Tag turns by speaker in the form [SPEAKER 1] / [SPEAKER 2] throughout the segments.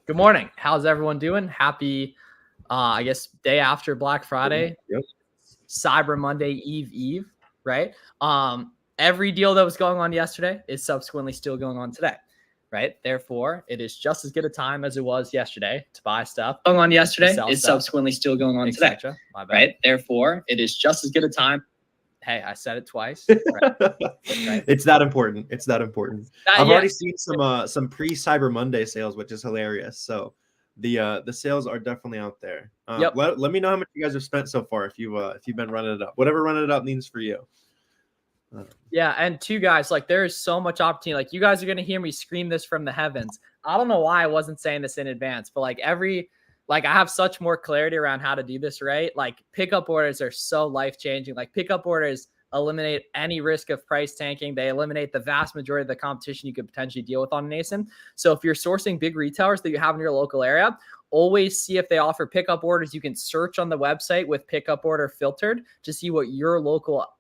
[SPEAKER 1] Good morning. How's everyone doing? Happy, I guess, day after Black Friday.
[SPEAKER 2] Yep.
[SPEAKER 1] Cyber Monday Eve, right? Every deal that was going on yesterday is subsequently still going on today, right? Therefore, it is just as good a time as it was yesterday to buy stuff. Going on yesterday is subsequently still going on today, right? Therefore, it is just as good a time. Hey, I said it twice.
[SPEAKER 2] Right? It's that important. It's that important. I've already seen some pre-Cyber Monday sales, which is hilarious. So the sales are definitely out there. Let me know how much you guys have spent so far if you've been running it up. Whatever running it up means for you.
[SPEAKER 1] Yeah, and two guys, like there is so much opportunity. Like you guys are gonna hear me scream this from the heavens. I don't know why I wasn't saying this in advance, but like I have such more clarity around how to do this, right? Like pickup orders are so life-changing. Like pickup orders eliminate any risk of price tanking. They eliminate the vast majority of the competition you could potentially deal with on an ASIN. So if you're sourcing big retailers that you have in your local area, always see if they offer pickup orders. You can search on the website with pickup order filtered to see what your local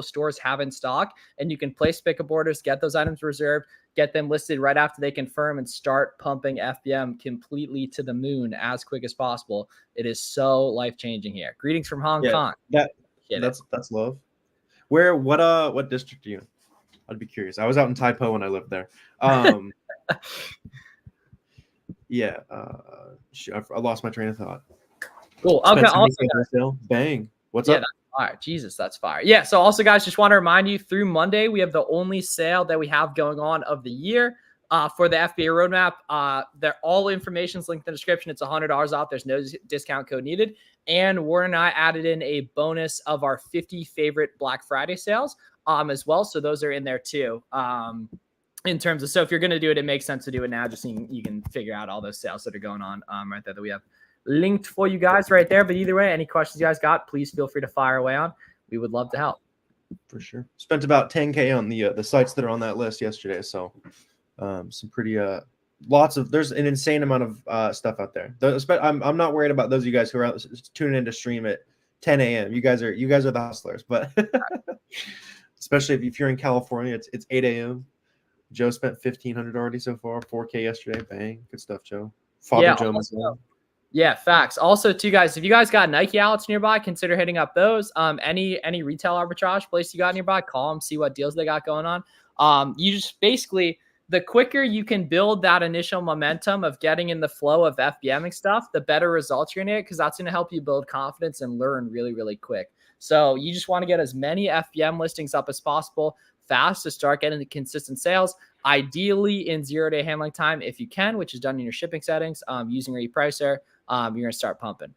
[SPEAKER 1] stores have in stock, and you can place pickup orders, get those items reserved, get them listed right after they confirm, and start pumping FBM completely to the moon as quick as possible. It is so life-changing here. Greetings from Hong Kong.
[SPEAKER 2] That's love. What district are you in? I'd be curious. I was out in Taipo when I lived there. Yeah, I lost my train of thought.
[SPEAKER 1] Cool. Okay.
[SPEAKER 2] Also, bang. What's up?
[SPEAKER 1] That's fire. Jesus, that's fire. Yeah. So also, guys, just want to remind you through Monday, we have the only sale that we have going on of the year for the FBA roadmap. All information is linked in the description. It's $100 off. There's no discount code needed. And Warren and I added in a bonus of our 50 favorite Black Friday sales as well. So those are in there too. In terms of, so if you're going to do it, it makes sense to do it now, just so you can figure out all those sales that are going on right there that we have linked for you guys right there. But either way, any questions you guys got, please feel free to fire away on. We would love to help.
[SPEAKER 2] For sure. Spent about 10K on the sites that are on that list yesterday. So some pretty there's an insane amount of stuff out there. I'm not worried about those of you guys who are tuning in to stream at 10 a.m. You guys are the hustlers, but especially if you're in California, it's 8 a.m. Joe spent 1,500 already so far. 4K yesterday. Bang. Good stuff, Joe. Father Joe.
[SPEAKER 1] Yeah, facts. Also, too, guys, if you guys got Nike outlets nearby, consider hitting up those. Any retail arbitrage place you got nearby, call them, see what deals they got going on. You just basically, the quicker you can build that initial momentum of getting in the flow of FBMing stuff, the better results you're going to get, because that's going to help you build confidence and learn really, really quick. So you just want to get as many FBM listings up as possible fast to start getting the consistent sales, ideally in 0-day handling time if you can, which is done in your shipping settings using Repricer. You're going to start pumping.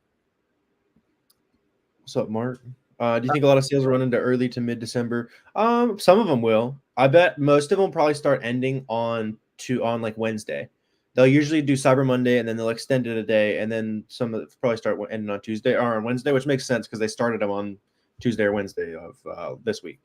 [SPEAKER 2] What's up, Mark? Do you think a lot of sales will run into early to mid-December? Some of them will. I bet most of them probably start ending on like Wednesday. They'll usually do Cyber Monday, and then they'll extend it a day, and then some of them probably start ending on Tuesday or on Wednesday, which makes sense because they started them on Tuesday or Wednesday of this week.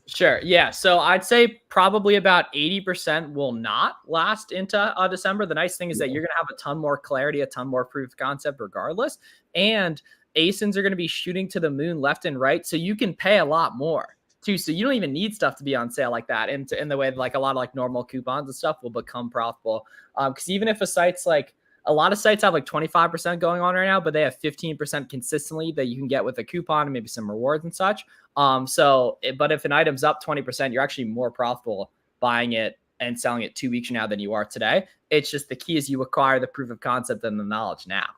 [SPEAKER 1] Sure. Yeah. So I'd say probably about 80% will not last into December. The nice thing is that you're going to have a ton more clarity, a ton more proof of concept regardless. And ASINs are going to be shooting to the moon left and right. So you can pay a lot more too. So you don't even need stuff to be on sale like that. And in the way that like a lot of like normal coupons and stuff will become profitable. Because even if a site's like, a lot of sites have like 25% going on right now, but they have 15% consistently that you can get with a coupon and maybe some rewards and such. But if an item's up 20%, you're actually more profitable buying it and selling it 2 weeks from now than you are today. It's just the key is you acquire the proof of concept and the knowledge now.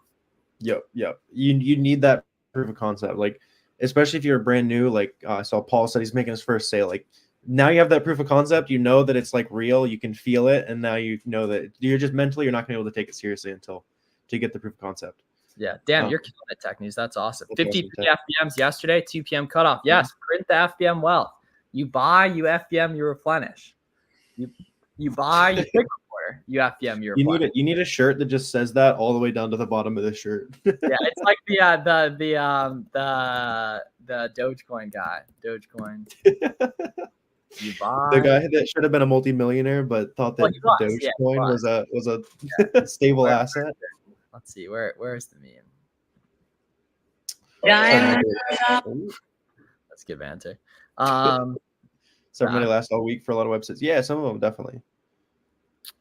[SPEAKER 2] Yep. You need that proof of concept, like especially if you're brand new. Like I saw Paul said he's making his first sale. Like now you have that proof of concept. You know that it's like real. You can feel it, and now you know that you're just mentally you're not going to be able to take it seriously until you get the proof of concept.
[SPEAKER 1] Yeah, damn, you're killing it, Tech News. That's awesome. 50 FBMs yesterday, 2 p.m. cutoff. Yes, print the FBM wealth. You buy, you FBM, you replenish. You buy, you pick order, you FBM, you replenish.
[SPEAKER 2] You need a shirt that just says that all the way down to the bottom of the shirt.
[SPEAKER 1] Yeah, it's like the Dogecoin guy. Dogecoin. You buy.
[SPEAKER 2] The guy that should have been a multimillionaire, but thought that Dogecoin was a stable asset.
[SPEAKER 1] Let's see, where's the meme? That's good banter.
[SPEAKER 2] Cyber Monday lasts all week for a lot of websites. Yeah, some of them definitely.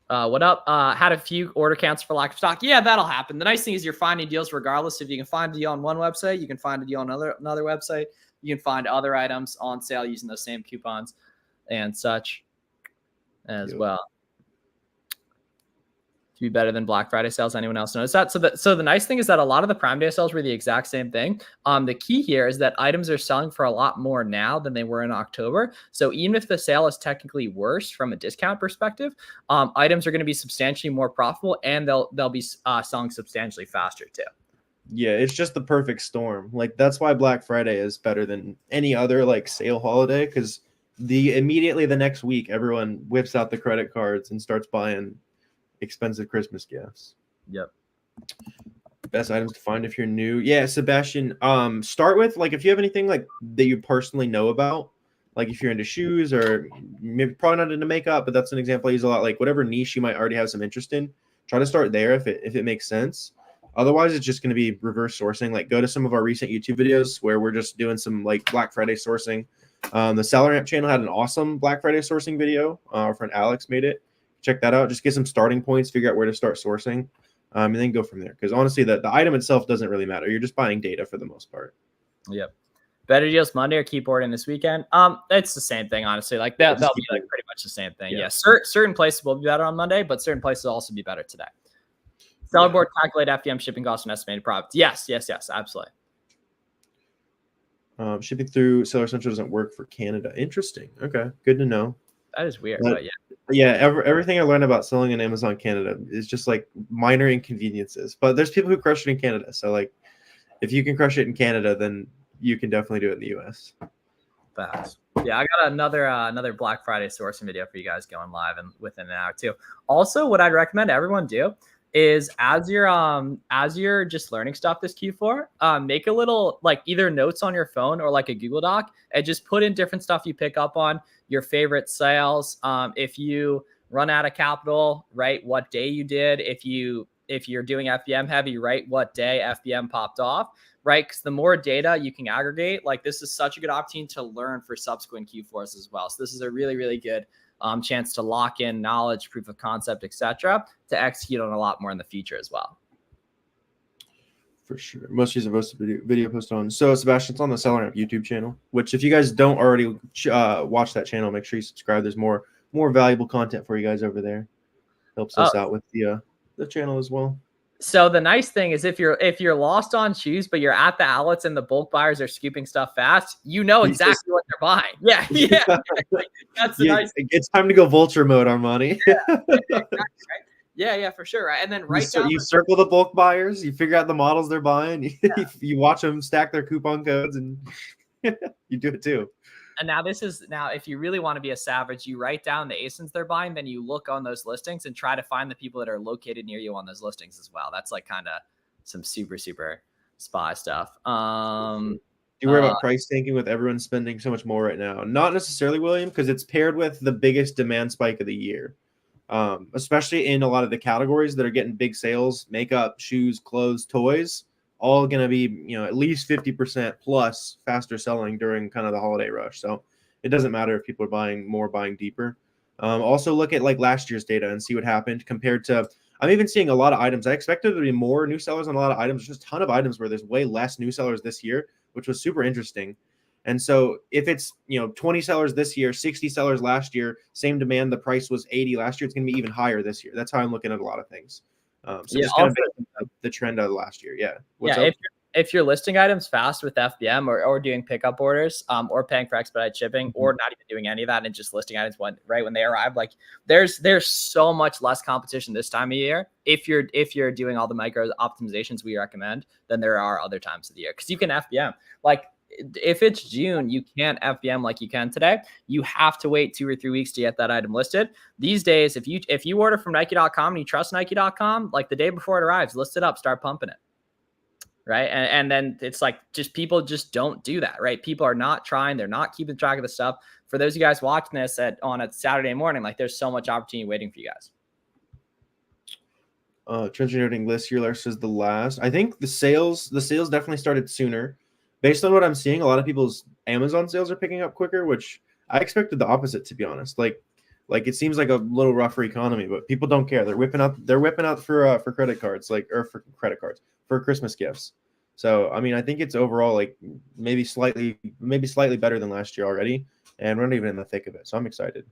[SPEAKER 1] What up? Had a few order counts for lack of stock. Yeah, that'll happen. The nice thing is you're finding deals regardless. If you can find a deal on one website, you can find a deal on another website. You can find other items on sale using those same coupons and such as well. To be better than Black Friday sales. Anyone else notice that? So the nice thing is that a lot of the Prime Day sales were the exact same thing. The key here is that items are selling for a lot more now than they were in October. So even if the sale is technically worse from a discount perspective, items are going to be substantially more profitable, and they'll be selling substantially faster too.
[SPEAKER 2] Yeah, it's just the perfect storm. Like that's why Black Friday is better than any other like sale holiday, because immediately the next week everyone whips out the credit cards and starts buying expensive Christmas gifts.
[SPEAKER 1] Yep.
[SPEAKER 2] Best items to find if you're new. Yeah, Sebastian. Start with like if you have anything like that you personally know about, like if you're into shoes or maybe probably not into makeup, but that's an example I use a lot. Like whatever niche you might already have some interest in, try to start there if it makes sense. Otherwise, it's just going to be reverse sourcing. Like go to some of our recent YouTube videos where we're just doing some like Black Friday sourcing. The Seller Amp channel had an awesome Black Friday sourcing video. Our friend Alex made it. Check that out. Just get some starting points, figure out where to start sourcing, and then go from there. Because honestly, the item itself doesn't really matter. You're just buying data for the most part.
[SPEAKER 1] Yep. Better deals Monday or keep ordering this weekend? It's the same thing, honestly. Like they'll be like pretty much the same thing. Yeah. Certain places will be better on Monday, but certain places will also be better today. Seller board calculate FBM shipping costs and estimated profits. Yes, absolutely.
[SPEAKER 2] Shipping through Seller Central doesn't work for Canada. Interesting. Okay, good to know.
[SPEAKER 1] That is weird, but yeah.
[SPEAKER 2] Yeah, everything I learned about selling in Amazon Canada is just like minor inconveniences. But there's people who crush it in Canada. So like, if you can crush it in Canada, then you can definitely do it in the US.
[SPEAKER 1] Facts. Yeah, I got another Black Friday sourcing video for you guys going live and within an hour too. Also, what I'd recommend everyone do is as you're just learning stuff this Q4, make a little like either notes on your phone or like a Google Doc and just put in different stuff you pick up on, your favorite sales. If you run out of capital, write what day you did. If you're doing FBM heavy, write what day FBM popped off, right? Because the more data you can aggregate, like this is such a good opportunity to learn for subsequent Q4s as well. So this is a really, really good chance to lock in knowledge, proof of concept, etc., to execute on a lot more in the future as well.
[SPEAKER 2] For sure. Most recent video posted on. So Sebastian, it's on the Seller Amp YouTube channel, which if you guys don't already watch that channel, make sure you subscribe. There's more valuable content for you guys over there. Helps us out with the channel as well.
[SPEAKER 1] So the nice thing is if you're lost on shoes, but you're at the outlets and the bulk buyers are scooping stuff fast, you know exactly what they're buying. Yeah. That's the nice thing.
[SPEAKER 2] It's time to go vulture mode, Armani.
[SPEAKER 1] Exactly, right? Yeah, for sure. Right. And then
[SPEAKER 2] you circle the bulk buyers, you figure out the models they're buying, you watch them stack their coupon codes, and you do it too.
[SPEAKER 1] And now if you really want to be a savage, you write down the ASINs they're buying, then you look on those listings and try to find the people that are located near you on those listings as well. That's like kind of some super, super spy stuff.
[SPEAKER 2] Do you worry about price tanking with everyone spending so much more right now? Not necessarily, William, because it's paired with the biggest demand spike of the year. Especially in a lot of the categories that are getting big sales, makeup, shoes, clothes, toys, all going to be, at least 50% plus faster selling during kind of the holiday rush. So it doesn't matter if people are buying more, buying deeper. Also look at like last year's data and see what happened compared to, I'm even seeing a lot of items. I expected there to be more new sellers on a lot of items. There's just a ton of items where there's way less new sellers this year, which was super interesting. And so if it's, 20 sellers this year, 60 sellers last year, same demand, the price was 80 last year, it's going to be even higher this year. That's how I'm looking at a lot of things. Just kind of the trend of last year. Yeah.
[SPEAKER 1] If you're listing items fast with FBM or doing pickup orders, or paying for expedited shipping, or not even doing any of that and just listing items right when they arrive, like there's so much less competition this time of year. If you're doing all the micro optimizations we recommend, than there are other times of the year, because you can FBM. Like if it's June, you can't FBM like you can today. You have to wait 2 or 3 weeks to get that item listed. These days, if you order from Nike.com and you trust Nike.com, like the day before it arrives, list it up, start pumping it. Right. And then it's like people just don't do that. Right. People are not trying. They're not keeping track of the stuff. For those of you guys watching this on a Saturday morning, like there's so much opportunity waiting for you guys.
[SPEAKER 2] Trench noting list here says the last. I think the sales definitely started sooner. Based on what I'm seeing, a lot of people's Amazon sales are picking up quicker, which I expected the opposite, to be honest. Like it seems like a little rougher economy, but people don't care. They're whipping out for credit cards, for credit cards for Christmas gifts. So I mean, I think it's overall like maybe slightly better than last year already, and we're not even in the thick of it. So I'm excited.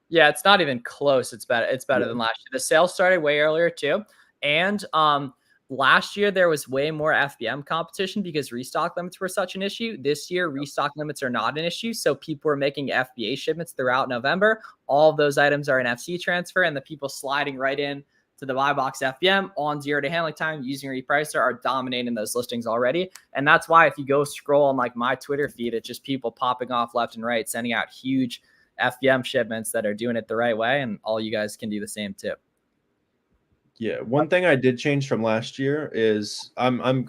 [SPEAKER 1] Yeah, it's not even close. It's better. It's better than last year. The sales started way earlier too, and last year there was way more FBM competition because restock limits were such an issue. This year, restock limits are not an issue, so people were making FBA shipments throughout November. All of those items are an FC transfer, and the people sliding right in to the buy box FBM on 0-day handling time using repricer are dominating those listings already. And that's why if you go scroll on like my Twitter feed, it's just people popping off left and right, sending out huge FBM shipments that are doing it the right way, and all you guys can do the same too.
[SPEAKER 2] Yeah, one thing I did change from last year is I'm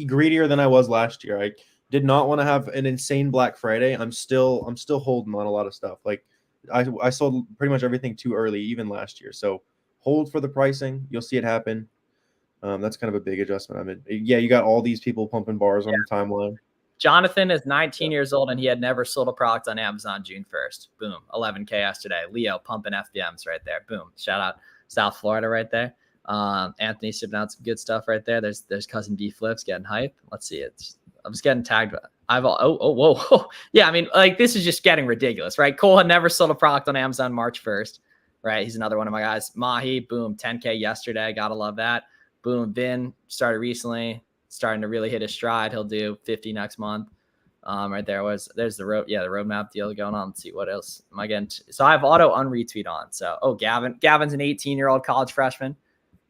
[SPEAKER 2] greedier than I was last year. I did not want to have an insane Black Friday. I'm still holding on a lot of stuff. Like I sold pretty much everything too early, even last year. So hold for the pricing. You'll see it happen. That's kind of a big adjustment. I mean, yeah, you got all these people pumping bars on the timeline.
[SPEAKER 1] Jonathan is 19 years old and he had never sold a product on Amazon June 1st. Boom, 11K yesterday. Leo pumping FBMs right there. Boom, shout out South Florida right there. Anthony shipping out some good stuff right there. There's cousin B Flips getting hype. Let's see it. I'm just getting tagged. Whoa. Yeah, I mean, like this is just getting ridiculous, right? Cole had never sold a product on Amazon March 1st, right? He's another one of my guys. Mahi, boom, 10K yesterday. Gotta love that. Boom, Vin started recently, starting to really hit his stride. He'll do 50 next month. Right there's the roadmap deal going on. Let's see what else am I getting. So I have auto unretweet on. So Gavin's an 18-year-old college freshman.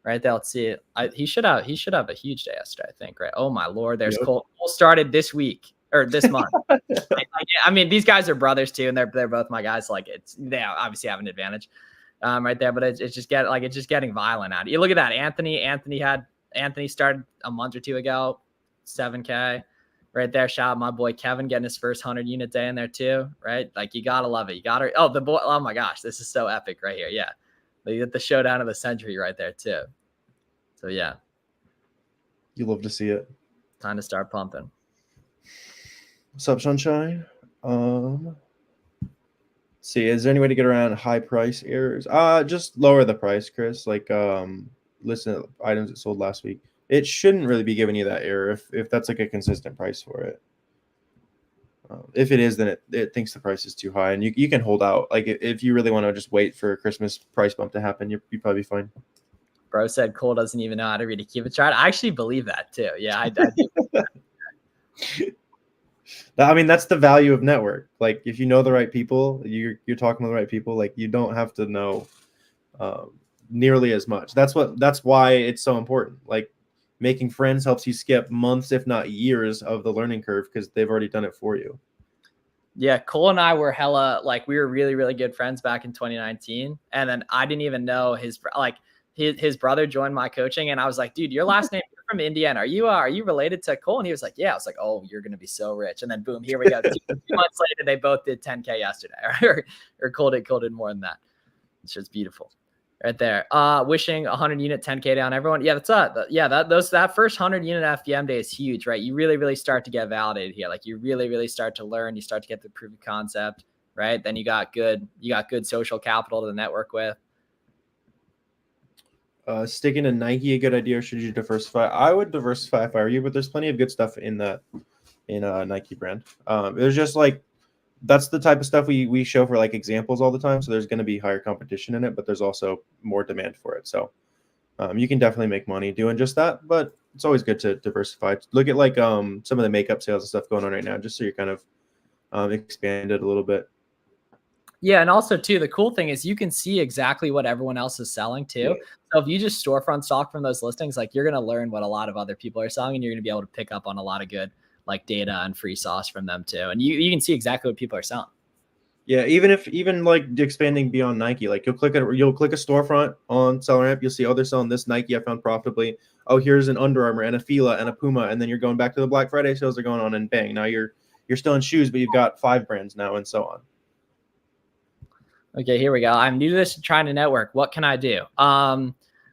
[SPEAKER 1] Right there, let's see it. He should have a huge day yesterday, I think. Right? Oh my lord, there's Cole. Cole started this week or this month. I mean, these guys are brothers too, and they're both my guys. Like they obviously have an advantage, right there. But it's just getting violent out. You look at that, Anthony started a month or two ago, 7K, right there. Shout out my boy Kevin getting his first 100-unit day in there too, right? Like you gotta love it. You gotta. Oh, the boy. Oh my gosh, this is so epic right here. Yeah. They get the showdown of the century right there too. So yeah,
[SPEAKER 2] you love to see it.
[SPEAKER 1] Time to start pumping.
[SPEAKER 2] What's up, Sunshine? See, is there any way to get around high price errors? Just lower the price, Chris. Like listen to items that sold last week. It shouldn't really be giving you that error if that's like a consistent price for it. If it is, then it thinks the price is too high, and you can hold out. Like if you really want to just wait for a Christmas price bump to happen, you'd probably be fine.
[SPEAKER 1] Bro said Cole doesn't even know how to read a Cupid chart. I actually believe that too. Yeah, I do.
[SPEAKER 2] I mean, that's the value of network. Like if you know the right people, you're talking to the right people. Like you don't have to know nearly as much. That's why it's so important. Like making friends helps you skip months, if not years, of the learning curve because they've already done it for you.
[SPEAKER 1] Yeah, Cole and I were we were really, really good friends back in 2019. And then I didn't even know his brother joined my coaching. And I was like, dude, your last name, you're from Indiana. Are you related to Cole? And he was like, yeah. I was like, oh, you're going to be so rich. And then boom, here we go. 2 months later, they both did 10K yesterday. or Cole did more than that. It's just beautiful. Right there. Wishing 100-unit 10K down everyone. Yeah, that's that first 100-unit FBM day is huge, right? You really, really start to get validated here. Like you really, really start to learn. You start to get the proof of concept, right? Then you got good social capital to network with.
[SPEAKER 2] Sticking to Nike a good idea, or should you diversify? I would diversify if I were you, but there's plenty of good stuff in Nike brand. There's just like that's the type of stuff we show for like examples all the time. So there's going to be higher competition in it, but there's also more demand for it. So you can definitely make money doing just that, but it's always good to diversify. Look at like some of the makeup sales and stuff going on right now, just so you're kind of expanded a little bit.
[SPEAKER 1] Yeah, and also too, the cool thing is you can see exactly what everyone else is selling too. Yeah. So if you just storefront stock from those listings, like you're going to learn what a lot of other people are selling, and you're going to be able to pick up on a lot of good like data and free sauce from them too. And you can see exactly what people are selling.
[SPEAKER 2] Yeah, even like expanding beyond Nike, like you'll click a storefront on SellerAmp, you'll see, oh, they're selling this Nike I found profitably. Oh, here's an Under Armour and a Fila and a Puma, and then you're going back to the Black Friday sales are going on, and bang, now you're still in shoes, but you've got 5 brands now, and so on.
[SPEAKER 1] Okay, here we go. I'm new to this, trying to network. What can I do?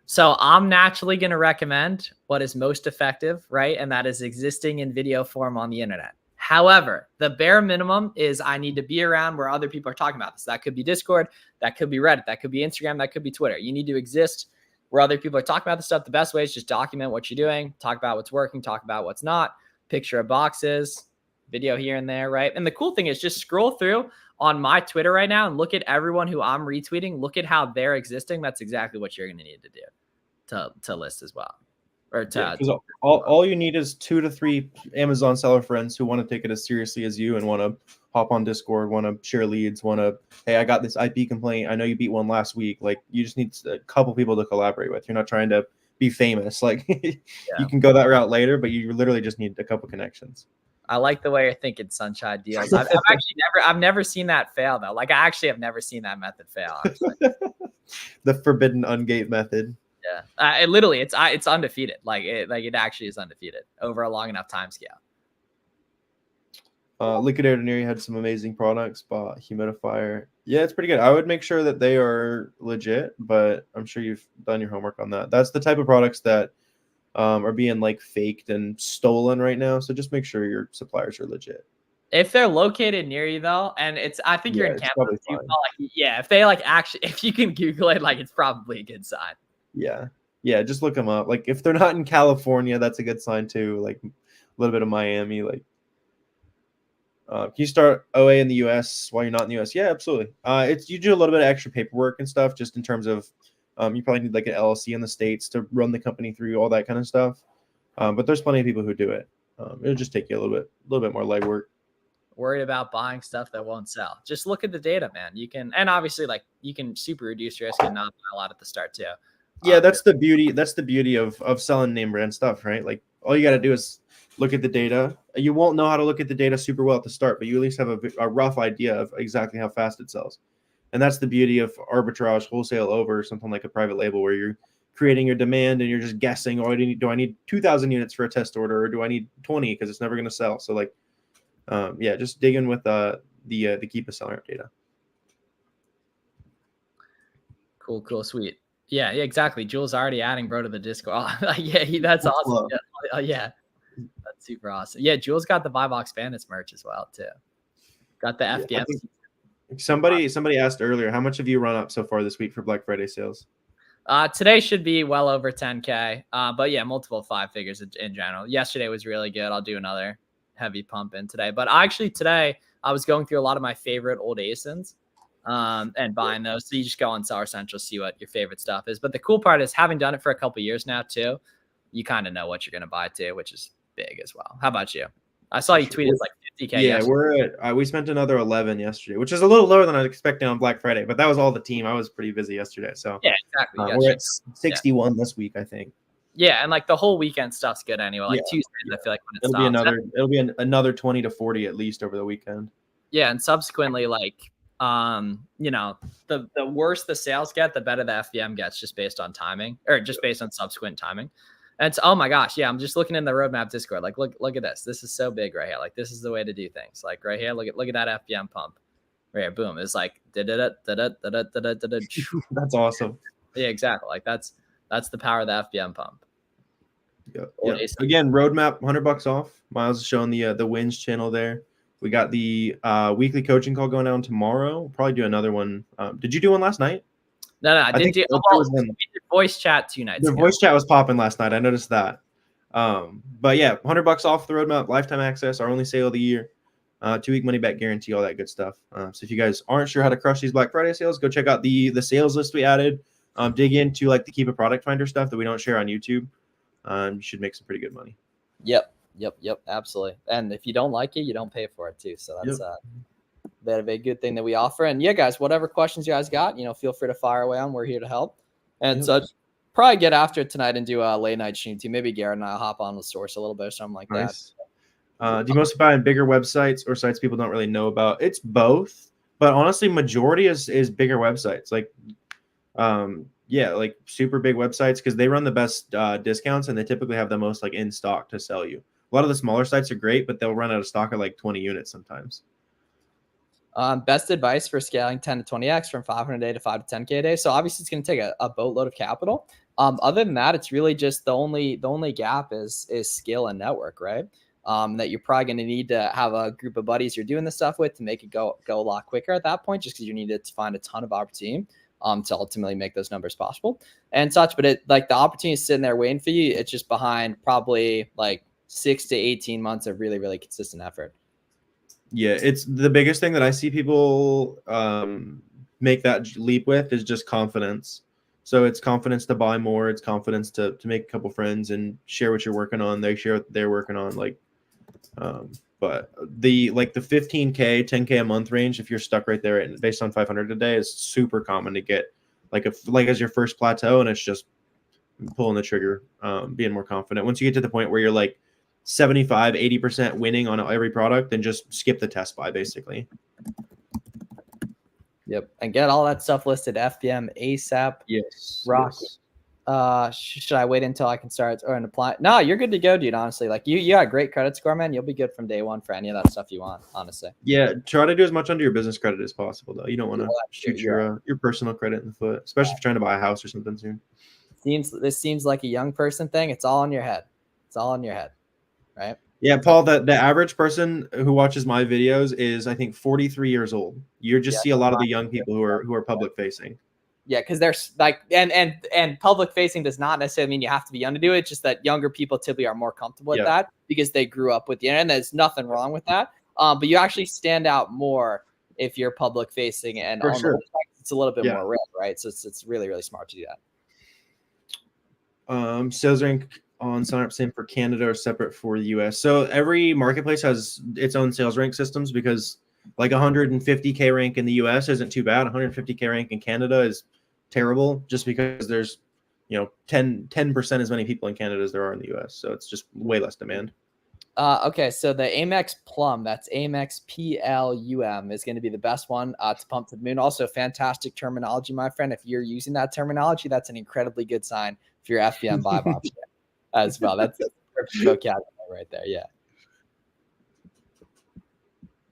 [SPEAKER 1] So I'm naturally going to recommend what is most effective, right? And that is existing in video form on the internet. However, the bare minimum is I need to be around where other people are talking about this. That could be Discord, that could be Reddit, that could be Instagram, that could be Twitter. You need to exist where other people are talking about the stuff. The best way is just document what you're doing, talk about what's working, talk about what's not, picture of boxes, video here and there, right? And the cool thing is just scroll through on my Twitter right now and look at everyone who I'm retweeting. Look at how they're existing. That's exactly what you're going to need to do to list as well. Or to,
[SPEAKER 2] all you need is 2 to 3 Amazon seller friends who want to take it as seriously as you and want to hop on Discord, want to share leads, hey, I got this IP complaint. I know you beat one last week. Like, you just need a couple people to collaborate with. You're not trying to be famous. Like, you can go that route later, but you literally just need a couple connections.
[SPEAKER 1] I like the way you're thinking, Sunshine Deals. I've never seen that fail though. Like, I actually have never seen that method fail.
[SPEAKER 2] The forbidden ungate method.
[SPEAKER 1] Yeah, it's undefeated. It actually is undefeated over a long enough time scale.
[SPEAKER 2] Liquid Air Neri had some amazing products, but humidifier, yeah, it's pretty good. I would make sure that they are legit, but I'm sure you've done your homework on that. That's the type of products that are being like faked and stolen right now. So just make sure your suppliers are legit.
[SPEAKER 1] If they're located near you though, and I think you're in Tampa, if you can Google it, like, it's probably a good sign.
[SPEAKER 2] Yeah, just look them up. Like, if they're not in California, that's a good sign too. Like, a little bit of Miami. Like, can you start OA in the US while you're not in the US? Yeah, absolutely. You do a little bit of extra paperwork and stuff, just in terms of you probably need like an LLC in the States to run the company through all that kind of stuff. But there's plenty of people who do it. It'll just take you a little bit more legwork.
[SPEAKER 1] Worried about buying stuff that won't sell. Just look at the data, man. You can, and obviously, like, you can super reduce risk and not buy a lot at the start too.
[SPEAKER 2] Yeah, that's the beauty of selling name brand stuff, right? Like, all you got to do is look at the data. You won't know how to look at the data super well at the start, but you at least have a rough idea of exactly how fast it sells. And that's the beauty of arbitrage wholesale over something like a private label, where you're creating your demand and you're just guessing, do I need 2,000 units for a test order, or do I need 20 because it's never going to sell? So, like, just dig in with the Keepa seller data.
[SPEAKER 1] Cool, sweet. Yeah, exactly. Jules already adding bro to the Discord. Oh, yeah, that's awesome. Yeah, that's super awesome. Yeah, Jules got the Buy Box Bandits merch as well too. Got the FDM.
[SPEAKER 2] Somebody asked earlier, how much have you run up so far this week for Black Friday sales?
[SPEAKER 1] Today should be well over 10K. But yeah, multiple 5 figures in general. Yesterday was really good. I'll do another heavy pump in today. But actually today I was going through a lot of my favorite old ASINs and buying those. So you just go on Seller Central, see what your favorite stuff is. But the cool part is, having done it for a couple years now too, you kind of know what you're going to buy too, which is big as well. How about you? I saw you tweeted like 50K.
[SPEAKER 2] Yeah, we spent another 11 yesterday, which is a little lower than I was expecting on Black Friday, but that was all the team. I was pretty busy yesterday. So
[SPEAKER 1] yeah, exactly.
[SPEAKER 2] We're at 61 this week, I think.
[SPEAKER 1] Yeah, and like the whole weekend stuff's good anyway. Like Tuesdays, I feel like when
[SPEAKER 2] it'll be another 20 to 40 at least over the weekend.
[SPEAKER 1] Yeah, and subsequently, like the worse the sales get, the better the FBM gets, just based on timing, or just based on subsequent timing. And it's, oh my gosh, yeah, I'm just looking in the roadmap Discord. Like, look at this. This is so big right here. Like, this is the way to do things. Like, right here, look at that FBM pump. Right here, boom. It's like That's
[SPEAKER 2] awesome.
[SPEAKER 1] Yeah, exactly. Like, that's the power of the FBM pump.
[SPEAKER 2] Yeah. Again, roadmap, $100 off. Miles is showing the wins channel there. We got the weekly coaching call going on tomorrow. We'll probably do another one. Did you do one last night?
[SPEAKER 1] No, I didn't do. We did voice chat 2 nights ago.
[SPEAKER 2] Voice chat was popping last night. I noticed that. But yeah, $100 off the roadmap, lifetime access, our only sale of the year, 2-week money back guarantee, all that good stuff. So if you guys aren't sure how to crush these Black Friday sales, go check out the sales list we added. Dig into like the Keepa product finder stuff that we don't share on YouTube. You should make some pretty good money.
[SPEAKER 1] Yep, absolutely. And if you don't like it, you don't pay for it too. So that's that a good thing that we offer. And yeah, guys, whatever questions you guys got, feel free to fire away on. We're here to help. And so probably get after it tonight and do a late night stream too. Maybe Garrett and I'll hop on the source a little bit or something like that.
[SPEAKER 2] Do you mostly buy on bigger websites or sites people don't really know about? It's both, but honestly, majority is bigger websites. Like, like super big websites, because they run the best discounts and they typically have the most like in stock to sell you. A lot of the smaller sites are great, but they'll run out of stock at like 20 units sometimes.
[SPEAKER 1] Best advice for scaling 10 to 20x from 500 a day to 5 to 10K a day. So obviously it's going to take a boatload of capital. Other than that, it's really just the only gap is skill and network, right? that you're probably going to need to have a group of buddies you're doing this stuff with to make it go a lot quicker at that point, just because you need to find a ton of opportunity to ultimately make those numbers possible and such. But it like the opportunity is sitting there waiting for you. It's just behind probably like 6 to 18 months of really, really consistent effort.
[SPEAKER 2] Yeah, it's the biggest thing that I see people make that leap with is just confidence. So it's confidence to buy more. It's confidence to make a couple friends and share what you're working on. They share what they're working on. Like, but the 15K, 10K a month range, if you're stuck right there based on 500 a day, is super common to get like as your first plateau, and it's just pulling the trigger, being more confident. Once you get to the point where you're like 75, 80% winning on every product, then just skip the test buy basically.
[SPEAKER 1] Yep. And get all that stuff listed. FBM, ASAP.
[SPEAKER 2] Yes.
[SPEAKER 1] Rock. Yes. Should I wait until I can start or apply? No, you're good to go, dude. Honestly, like you got a great credit score, man. You'll be good from day one for any of that stuff you want, honestly.
[SPEAKER 2] Yeah. Try to do as much under your business credit as possible though. You don't want to shoot your personal credit in the foot, especially if you're trying to buy a house or something soon. This
[SPEAKER 1] seems like a young person thing. It's all in your head. It's all in your head. Right.
[SPEAKER 2] Yeah, Paul, the average person who watches my videos is, I think, 43 years old. You just see a lot of the young people who are public facing.
[SPEAKER 1] Yeah, because there's like and public facing does not necessarily mean you have to be young to do it. It's just that younger people typically are more comfortable with that because they grew up with the internet. There's nothing wrong with that. But you actually stand out more if you're public facing, and
[SPEAKER 2] for sure.
[SPEAKER 1] It's a little bit more rare, right? So it's really, really smart to do
[SPEAKER 2] that. Sales rank on sign up same for Canada or separate for the US. So every marketplace has its own sales rank systems, because like 150K rank in the US isn't too bad. 150K rank in Canada is terrible, just because there's 10% as many people in Canada as there are in the US. So it's just way less demand.
[SPEAKER 1] Okay, so the Amex Plum, that's Amex PLUM, is going to be the best one to pump to the moon. Also, fantastic terminology, my friend. If you're using that terminology, that's an incredibly good sign for your FBM Vibe option as well. That's a perfect vocabulary right there. Yeah.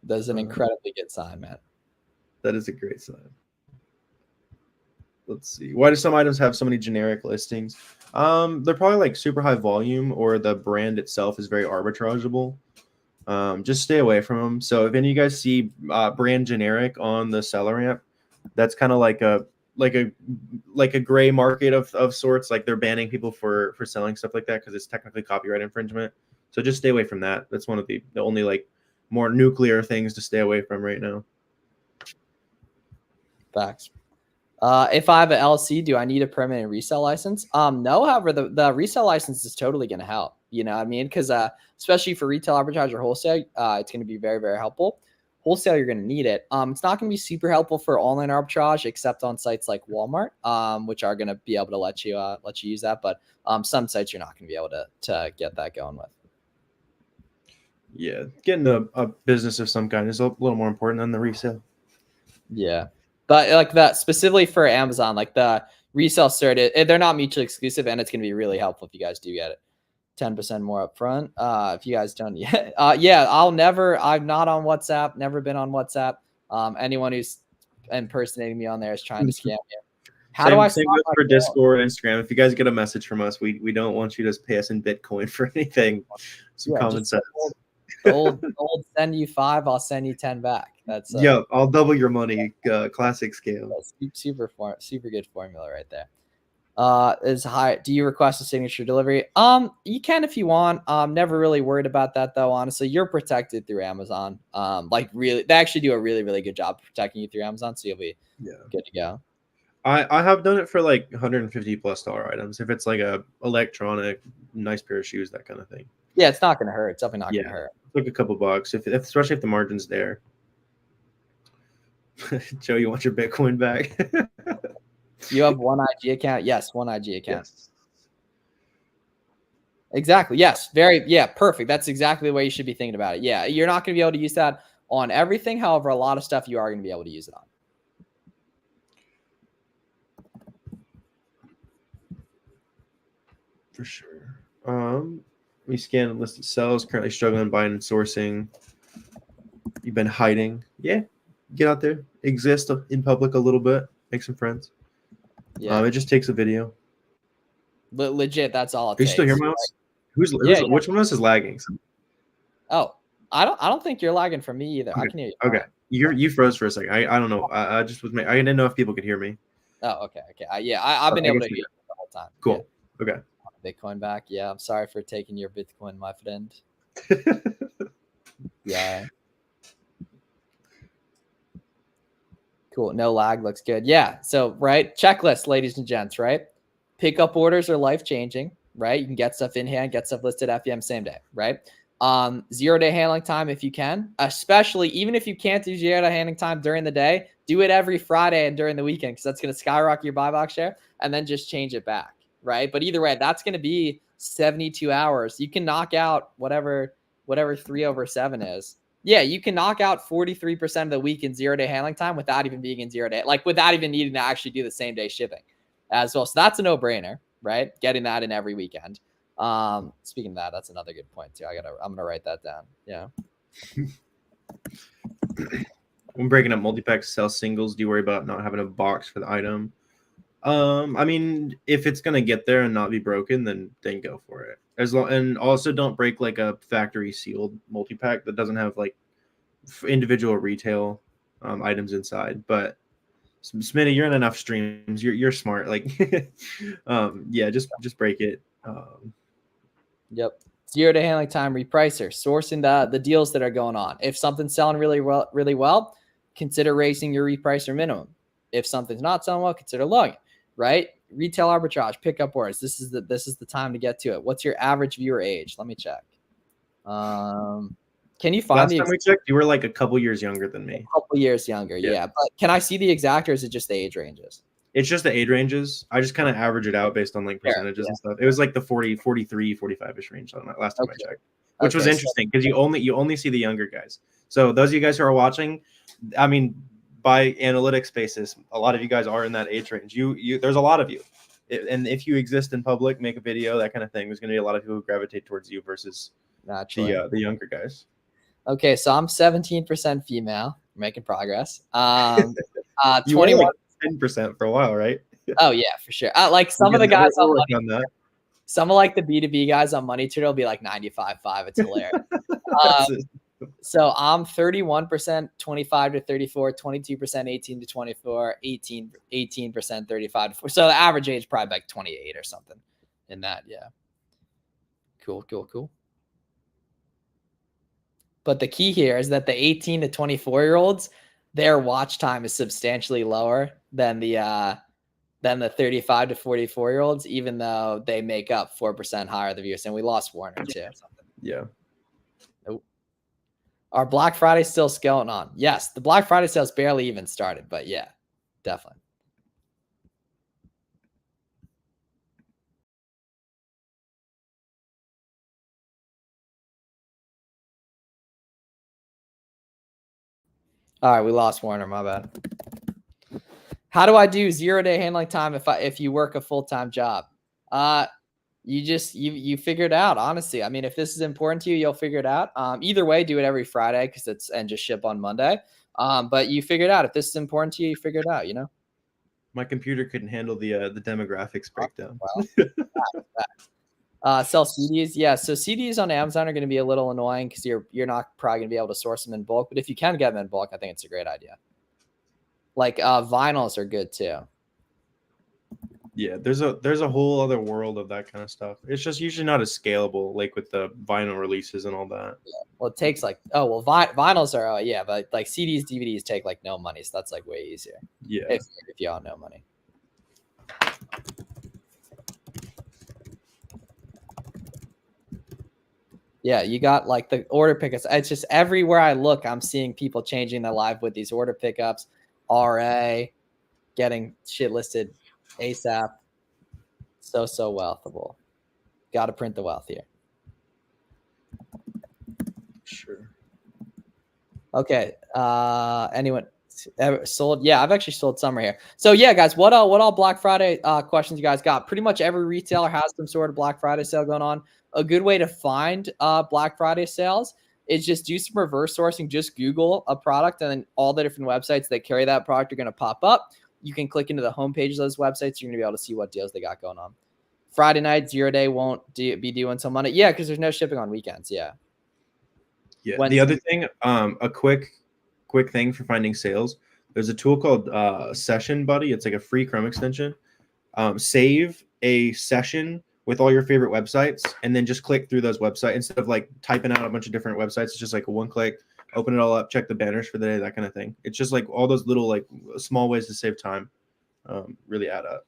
[SPEAKER 1] That's an incredibly good sign, man.
[SPEAKER 2] That is a great sign. Let's see. Why do some items have so many generic listings? They're probably like super high volume, or the brand itself is very arbitrageable. Just stay away from them. So if any of you guys see brand generic on the seller ramp, that's kind of like a gray market of sorts. Like they're banning people for selling stuff like that because it's technically copyright infringement. So just stay away from that. That's one of the only like more nuclear things to stay away from right now.
[SPEAKER 1] Facts. If I have an LC, do I need a permanent resale license? No, however, the resale license is totally going to help. You know what I mean? Because especially for retail arbitrage or wholesale, it's going to be very, very helpful. Wholesale, you're going to need it. It's not going to be super helpful for online arbitrage, except on sites like Walmart, which are going to be able to let you use that. But some sites you're not going to be able to get that going with.
[SPEAKER 2] Yeah, getting a business of some kind is a little more important than the resale.
[SPEAKER 1] Yeah. But like that specifically for Amazon, like the resale cert, they're not mutually exclusive, and it's going to be really helpful if you guys do get it. 10% more upfront. If you guys don't yet, I'm not on WhatsApp, never been on WhatsApp. Anyone who's impersonating me on there is trying to scam you.
[SPEAKER 2] How do I same for Discord, Instagram? If you guys get a message from us, we don't want you to pay us in Bitcoin for anything. Some common sense.
[SPEAKER 1] Old send you 5, I'll send you 10 back. That's
[SPEAKER 2] I'll double your money. Classic scale.
[SPEAKER 1] Super good formula right there. Is high. Do you request a signature delivery? You can if you want. Never really worried about that though. Honestly, you're protected through Amazon. Really, they actually do a really, really good job protecting you through Amazon, so you'll be good to go.
[SPEAKER 2] I have done it for like $150+ items. If it's like a electronic, nice pair of shoes, that kind of thing.
[SPEAKER 1] Yeah, it's not gonna hurt. It's definitely not gonna hurt.
[SPEAKER 2] Like a couple bucks, especially if the margin's there. Joe, you want your Bitcoin back?
[SPEAKER 1] You have one IG account? Yes, one IG account. Yes. Exactly. Yes. Perfect. That's exactly the way you should be thinking about it. Yeah, you're not going to be able to use that on everything. However, a lot of stuff you are going to be able to use it on.
[SPEAKER 2] For sure. We scan and listed sales, currently struggling buying and sourcing. You've been hiding. Yeah. Get out there, exist in public a little bit, make some friends. Yeah. It just takes a video.
[SPEAKER 1] Legit, that's all it takes.
[SPEAKER 2] Are you still here, Miles? Which one of us is lagging?
[SPEAKER 1] Oh, I don't think you're lagging from me either.
[SPEAKER 2] Okay.
[SPEAKER 1] I can hear you.
[SPEAKER 2] Okay. You froze for a second. I don't know. I just was. I didn't know if people could hear me.
[SPEAKER 1] Oh, okay. I've been able to hear you the whole time.
[SPEAKER 2] Cool.
[SPEAKER 1] Yeah.
[SPEAKER 2] Okay.
[SPEAKER 1] Bitcoin back. Yeah, I'm sorry for taking your Bitcoin, my friend. Yeah. Cool. No lag. Looks good. Yeah. So, right. Checklist, ladies and gents, right? Pickup orders are life-changing, right? You can get stuff in hand, get stuff listed FEM same day, right? 0-day handling time if you can, especially even if you can't do 0-day handling time during the day, do it every Friday and during the weekend because that's going to skyrocket your buy box share and then just change it back, right? But either way, that's going to be 72 hours. You can knock out whatever 3/7 is. Yeah, you can knock out 43% of the week in 0-day handling time without even being in 0-day, like without even needing to actually do the same day shipping as well. So that's a no-brainer, right? Getting that in every weekend. Speaking of that, that's another good point too. I'm gonna write that down. Yeah.
[SPEAKER 2] When breaking up multi-packs to sell singles, do you worry about not having a box for the item? I mean, if it's gonna get there and not be broken, then go for it. As long, and also don't break like a factory sealed multi-pack that doesn't have like individual retail items inside. But Smitty, you're in enough streams. You're smart. Like, yeah, just break it.
[SPEAKER 1] Yep. 0-day handling time repricer, sourcing the deals that are going on. If something's selling really well, consider raising your repricer minimum. If something's not selling well, consider lowering it, right? Retail arbitrage, pickup orders. This is the time to get to it. What's your average viewer age? Let me check. Can you find
[SPEAKER 2] last time we checked, you were like a couple years younger than me.
[SPEAKER 1] A couple years younger, yeah. But can I see the exact, or is it just the age ranges?
[SPEAKER 2] It's just the age ranges. I just kind of average it out based on like percentages and stuff. It was like the 40, 43, 45-ish range on that last time I checked, which was interesting because you only see the younger guys. So those of you guys who are watching, I mean, by analytics basis, a lot of you guys are in that age range. There's a lot of you. And if you exist in public, make a video, that kind of thing, there's going to be a lot of people who gravitate towards you versus the younger guys.
[SPEAKER 1] Okay, so I'm 17% female, making progress. 21.
[SPEAKER 2] 10% for a while, right?
[SPEAKER 1] Oh yeah, for sure. Like some of the guys on that. Some of like the B2B guys on Money Turtle will be like 95.5. It's hilarious. So I'm 31%, 25 to 34, 22%, 18 to 24, 18%, 35 to 4. So the average age is probably like 28 or something in that. Yeah. Cool. But the key here is that the 18 to 24-year-olds, their watch time is substantially lower than the 35 to 44-year-olds, even though they make up 4% higher the views. And we lost Warner too.
[SPEAKER 2] Yeah.
[SPEAKER 1] Nope. Are Black Friday still going on? Yes, the Black Friday sales barely even started, but yeah, definitely. All right, we lost Warner. My bad. How do I do 0-day handling time if you work a full-time job? You figure it out, honestly. I mean, if this is important to you, you'll figure it out. Either way, do it every Friday and just ship on Monday. But you figure it out. If this is important to you, you figure it out, you know?
[SPEAKER 2] My computer couldn't handle the demographics breakdown.
[SPEAKER 1] Sell CDs. Yeah. So CDs on Amazon are going to be a little annoying because you're not probably going to be able to source them in bulk. But if you can get them in bulk, I think it's a great idea. Like vinyls are good too.
[SPEAKER 2] Yeah, there's a whole other world of that kind of stuff. It's just usually not as scalable, like with the vinyl releases and all that.
[SPEAKER 1] Yeah. Well, it takes like vinyls are but like CDs, DVDs take like no money, so that's like way easier.
[SPEAKER 2] Yeah,
[SPEAKER 1] if you all no money. Yeah, you got like the order pickups. It's just everywhere I look, I'm seeing people changing their life with these order pickups. RA, getting shit listed ASAP. So wealthable. Got to print the wealth here.
[SPEAKER 2] Sure.
[SPEAKER 1] Okay. Anyone ever sold? Yeah, I've actually sold some right here. So yeah, guys, what all Black Friday questions you guys got? Pretty much every retailer has some sort of Black Friday sale going on. A good way to find Black Friday sales is just do some reverse sourcing. Just Google a product, and then all the different websites that carry that product are going to pop up. You can click into the homepage of those websites. You're going to be able to see what deals they got going on. Friday night, 0-day won't be due until Monday. Yeah, because there's no shipping on weekends. Yeah.
[SPEAKER 2] Yeah.
[SPEAKER 1] When
[SPEAKER 2] The other thing, a quick thing for finding sales. There's a tool called Session Buddy. It's like a free Chrome extension. Save a session with all your favorite websites, and then just click through those websites instead of like typing out a bunch of different websites. It's just like a one click. Open it all up, check the banners for the day, that kind of thing. It's just like all those little like small ways to save time, really add up.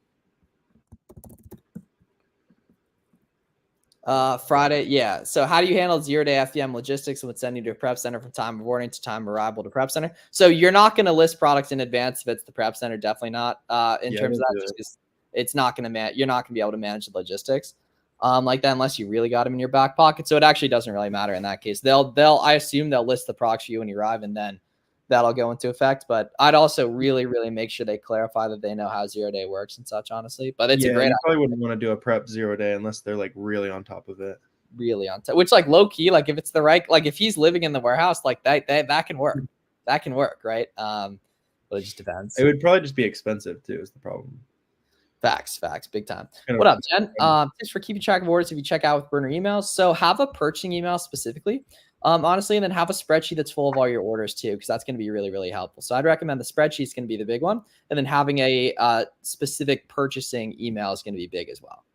[SPEAKER 1] Friday, yeah. So how do you handle 0-day FDM logistics with sending to a prep center from time of ordering to time of arrival to prep center? So you're not going to list products in advance if it's the prep center, definitely not. In terms of that, just it's not going to you're not going to be able to manage the logistics like that unless you really got them in your back pocket. So it actually doesn't really matter in that case. I assume they'll list the products for you when you arrive, and then that'll go into effect. But I'd also really, really make sure they clarify that they know how 0-day works and such, honestly. But it's a great
[SPEAKER 2] you probably wouldn't want to do a prep 0-day unless they're like really on top of it.
[SPEAKER 1] Really on top, which like low key, like if it's the right, like if he's living in the warehouse, like that can work. That can work, right? But it just depends.
[SPEAKER 2] It would probably just be expensive too, is the problem.
[SPEAKER 1] Facts, big time. What up, Jen? Thanks for keeping track of orders if you check out with burner emails. So have a purchasing email specifically, honestly, and then have a spreadsheet that's full of all your orders too, because that's going to be really, really helpful. So I'd recommend the spreadsheet's going to be the big one, and then having a specific purchasing email is going to be big as well.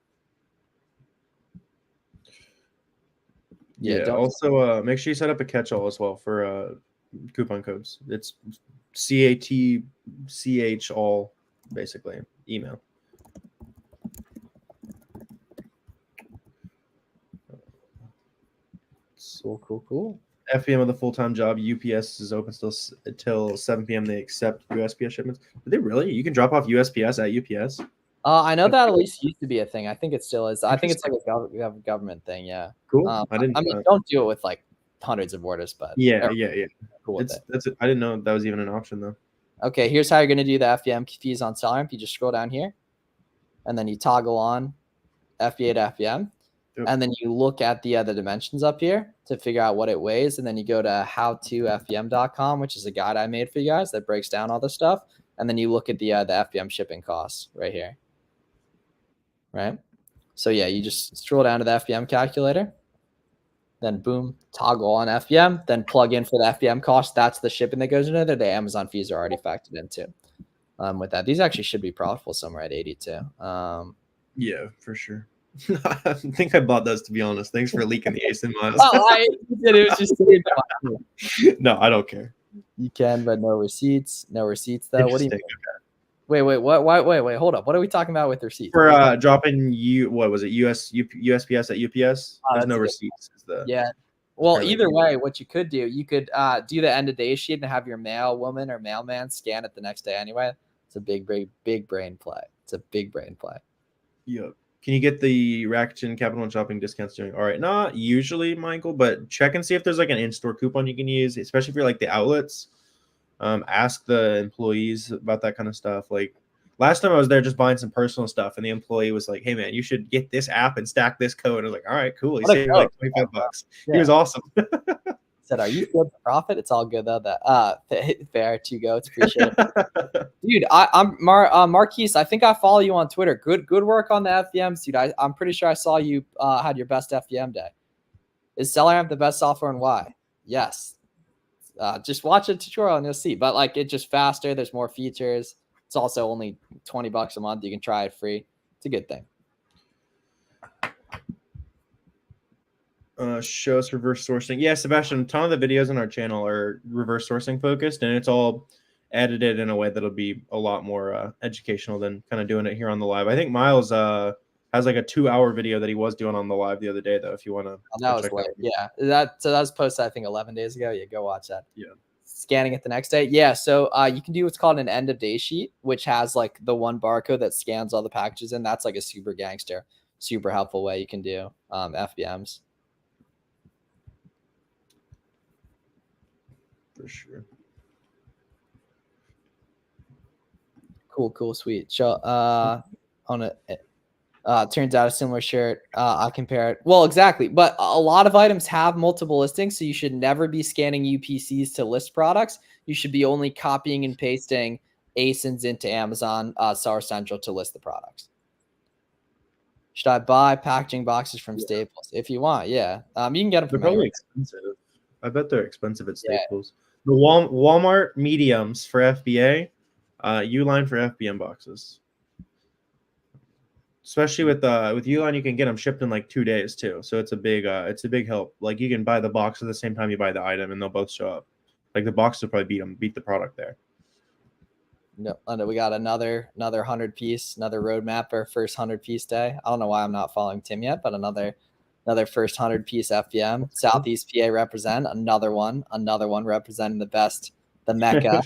[SPEAKER 2] Yeah. Also, make sure you set up a catch-all as well for coupon codes. It's CATCH all, basically email.
[SPEAKER 1] Cool.
[SPEAKER 2] FBM with a full-time job. UPS is open still until 7 p.m. They accept USPS shipments. Do they really? You can drop off USPS at UPS?
[SPEAKER 1] I know that at least used to be a thing. I think it still is. I think it's like a government thing. Yeah.
[SPEAKER 2] Cool.
[SPEAKER 1] I mean, don't do it with like hundreds of orders, but
[SPEAKER 2] yeah.
[SPEAKER 1] Cool
[SPEAKER 2] I didn't know that was even an option though.
[SPEAKER 1] Okay, here's how you're gonna do the FBM fees on SellerAmp. You just scroll down here, and then you toggle on FBA to FBM, and then you look at the dimensions up here to figure out what it weighs, and then you go to howtofbm.com, which is a guide I made for you guys that breaks down all this stuff, and then you look at the FBM shipping costs right here. Right? So yeah, you just scroll down to the FBM calculator, then boom, toggle on FBM, then plug in for the FBM cost. That's the shipping that goes into there. The Amazon fees are already factored into. With that, these actually should be profitable somewhere at 82.
[SPEAKER 2] Yeah, for sure. I think I bought those, to be honest. Thanks for leaking the ASIN miles.
[SPEAKER 1] It was just
[SPEAKER 2] no, I don't care.
[SPEAKER 1] You can, but no receipts. No receipts though. What do you mean? Wait, what? Wait, hold up. What are we talking about with receipts?
[SPEAKER 2] For dropping what was it? USPS at UPS? There's no receipts.
[SPEAKER 1] Yeah. Well, either way, what you could do, you could do the end of day sheet and have your mail woman or mailman scan it the next day anyway. It's a big brain play. It's a big brain play.
[SPEAKER 2] Yep. Can you get the Rakuten Capital One shopping discounts doing all right? Not usually, Michael, but check and see if there's like an in-store coupon you can use, especially if you're like the outlets. Ask the employees about that kind of stuff. Like last time I was there just buying some personal stuff, and the employee was like, "Hey man, you should get this app and stack this code." I was like, "All right, cool." He saved like $25. Yeah. He was awesome.
[SPEAKER 1] Said, "Are you good for profit?" It's all good though. That fair, 2 goats, appreciate it, dude. I'm Marquise. I think I follow you on Twitter. Good work on the FBMs, dude. I'm pretty sure I saw you had your best FBM day. Is SellerAmp the best software and why? Yes. Just watch a tutorial and you'll see. But like, it's just faster. There's more features. It's also only $20 a month. You can try it free. It's a good thing.
[SPEAKER 2] Show us reverse sourcing. Yeah, Sebastian, a ton of the videos on our channel are reverse sourcing focused, and it's all edited in a way that'll be a lot more educational than kind of doing it here on the live. I think Miles has like a 2-hour video that he was doing on the live the other day, though, if you want to.
[SPEAKER 1] That was late. Yeah. That was posted, I think, 11 days ago. Yeah, go watch that.
[SPEAKER 2] Yeah.
[SPEAKER 1] Scanning it the next day. Yeah. So you can do what's called an end of day sheet, which has like the one barcode that scans all the packages in. That's like a super gangster, super helpful way you can do FBMs.
[SPEAKER 2] For sure.
[SPEAKER 1] Cool, sweet. So on it. Turns out a similar shirt. I compare it. Well, exactly. But a lot of items have multiple listings, so you should never be scanning UPCs to list products. You should be only copying and pasting ASINs into Amazon Seller Central to list the products. Should I buy packaging boxes from Staples? If you want, yeah. You can get them from
[SPEAKER 2] They're probably expensive. I bet they're expensive at
[SPEAKER 1] Yeah.
[SPEAKER 2] Staples. The Walmart mediums for FBA, Uline for FBM boxes. Especially with Uline, you can get them shipped in like 2 days too. So it's a big help. Like you can buy the box at the same time you buy the item, and they'll both show up. Like the box will probably beat the product there.
[SPEAKER 3] No, we got another 100-piece, another roadmap for first 100-piece day. I don't know why I'm not following Tim yet, but another first 100-piece FBM. Southeast PA represent another one representing the best, the Mecca,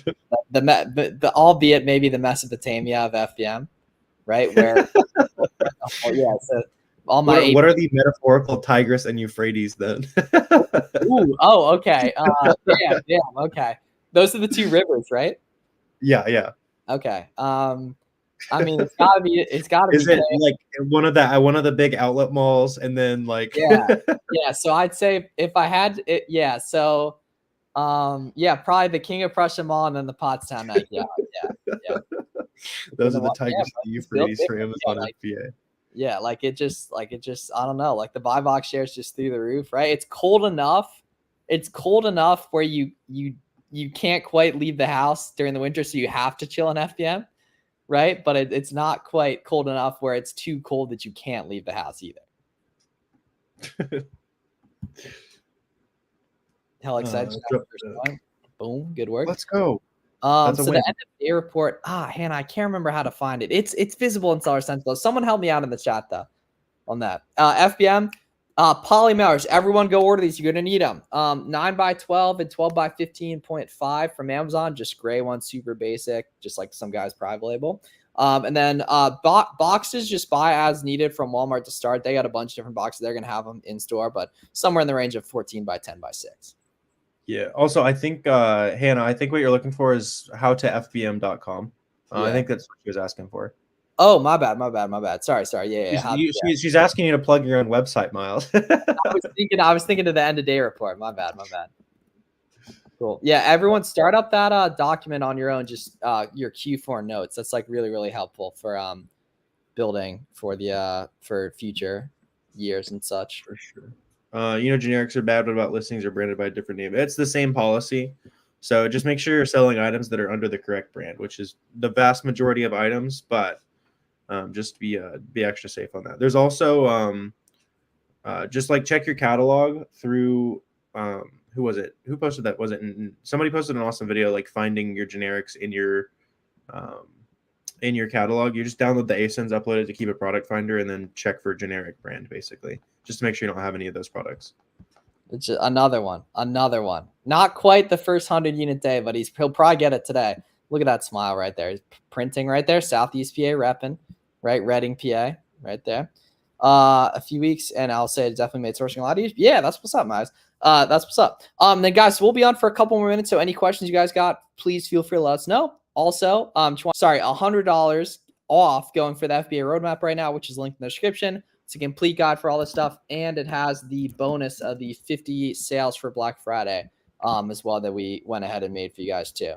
[SPEAKER 3] the albeit maybe the Mesopotamia of FBM, right? Where so all my
[SPEAKER 2] what are the metaphorical Tigris and Euphrates then?
[SPEAKER 3] Ooh, oh, okay. Damn, okay. Those are the two rivers, right?
[SPEAKER 2] Yeah.
[SPEAKER 3] Okay. I mean, it's gotta be.
[SPEAKER 2] Is it like one of the big outlet malls, and then like
[SPEAKER 3] yeah. So I'd say if I had it, yeah. So, probably the King of Prussia Mall and then the Pottstown night. Yeah.
[SPEAKER 2] Those are the Tigris and Euphrates for Amazon FBA.
[SPEAKER 3] Yeah, like it just I don't know, like the buy box shares just through the roof, right? It's cold enough where you can't quite leave the house during the winter, so you have to chill in FBM, right? But it's not quite cold enough where it's too cold that you can't leave the house either. Hell excited. Boom, good work.
[SPEAKER 2] Let's go.
[SPEAKER 3] So the end of day report. Hannah, I can't remember how to find it. It's visible in Seller Central. Someone help me out in the chat though on that. FBM, polymers. Everyone go order these. You're gonna need them. 9x12 and 12x15.5 from Amazon. Just gray one, super basic, just like some guy's private label. And then boxes, just buy as needed from Walmart to start. They got a bunch of different boxes. They're gonna have them in store, but somewhere in the range of 14x10x6.
[SPEAKER 2] Yeah. Also, I think Hannah, I think what you're looking for is howtofbm.com. I think that's what she was asking for.
[SPEAKER 3] Oh, my bad. Sorry. Yeah.
[SPEAKER 2] She's asking you to plug your own website, Miles.
[SPEAKER 3] I was thinking of the end of day report. My bad. Cool. Yeah, everyone start up that document on your own, just your Q4 notes. That's like really, really helpful for building for the for future years and such.
[SPEAKER 2] For sure. Generics are bad. What about listings are branded by a different name? It's the same policy. So just make sure you're selling items that are under the correct brand, which is the vast majority of items, but just be extra safe on that. There's also just like check your catalog through who was it? Who posted that? Was it somebody posted an awesome video like finding your generics in your catalog. You just download the ASINs, upload it to Keep a Product Finder, and then check for generic brand basically. Just to make sure you don't have any of those products.
[SPEAKER 3] It's another one. Not quite the first 100-unit day, but he'll probably get it today. Look at that smile right there. He's printing right there. Southeast PA repping, right? Reading, PA, right there. A few weeks, and I'll say it definitely made sourcing a lot easier. Yeah, that's what's up, Miles. That's what's up. Then guys, we'll be on for a couple more minutes. So any questions you guys got, please feel free to let us know. Also, $100 off going for the FBA roadmap right now, which is linked in the description. It's a complete guide for all this stuff, and it has the bonus of the 50 sales for Black Friday as well that we went ahead and made for you guys too.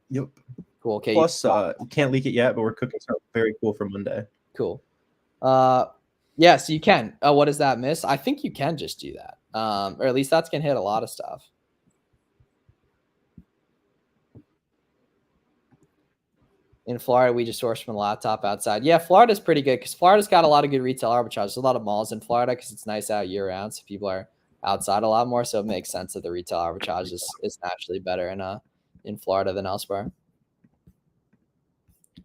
[SPEAKER 2] Yep.
[SPEAKER 3] Cool. Okay.
[SPEAKER 2] Plus, can't leak it yet, but we're cooking something very cool for Monday.
[SPEAKER 3] Cool. Yeah, so you can. What does that miss? I think you can just do that, or at least that's gonna hit a lot of stuff. In Florida, we just source from a laptop outside. Yeah, Florida's pretty good because Florida's got a lot of good retail arbitrage. There's a lot of malls in Florida because it's nice out year round, so people are outside a lot more. So it makes sense that the retail arbitrage is naturally better in Florida than elsewhere.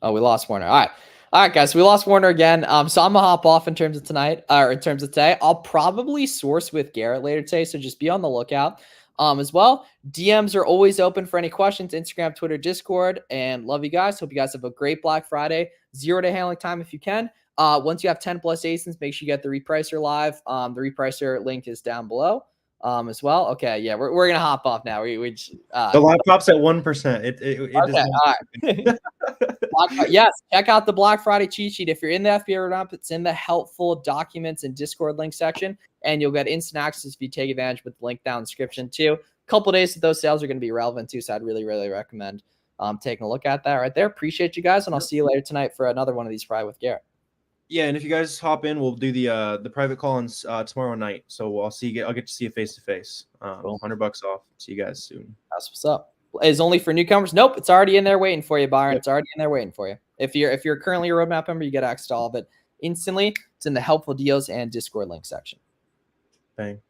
[SPEAKER 3] Oh, we lost Warner. All right, guys, we lost Warner again. So I'm gonna hop off in terms of tonight, or in terms of today. I'll probably source with Garrett later today, so just be on the lookout. As well, DMs are always open for any questions. Instagram, Twitter, Discord, and love you guys. Hope you guys have a great Black Friday. 0-day handling time if you can. Once you have 10 plus ASINs, make sure you get the repricer live. The repricer link is down below as well. Okay, yeah, we're gonna hop off now. The
[SPEAKER 2] laptop's at 1%. It
[SPEAKER 3] okay, all right. Yes, check out the Black Friday cheat sheet. If you're in the FBA roadmap, it's in the helpful documents and Discord link section, and you'll get instant access if you take advantage with the link down in the description too. A couple days that those sales are going to be relevant too, so I'd really, really recommend taking a look at that right there. Appreciate you guys, and I'll see you later tonight for another one of these Fry with Garrett.
[SPEAKER 2] Yeah, and if you guys hop in, we'll do the private call on tomorrow night. So I'll get to see you face to face.
[SPEAKER 3] Cool.
[SPEAKER 2] $100 off. See you guys soon.
[SPEAKER 3] That's what's up. Is only for newcomers? Nope, it's already in there waiting for you, Byron.
[SPEAKER 2] Yep.
[SPEAKER 3] It's already in there waiting for you. If you're currently a roadmap member, you get access to all of it instantly. It's in the helpful deals and Discord link section.
[SPEAKER 2] Bang.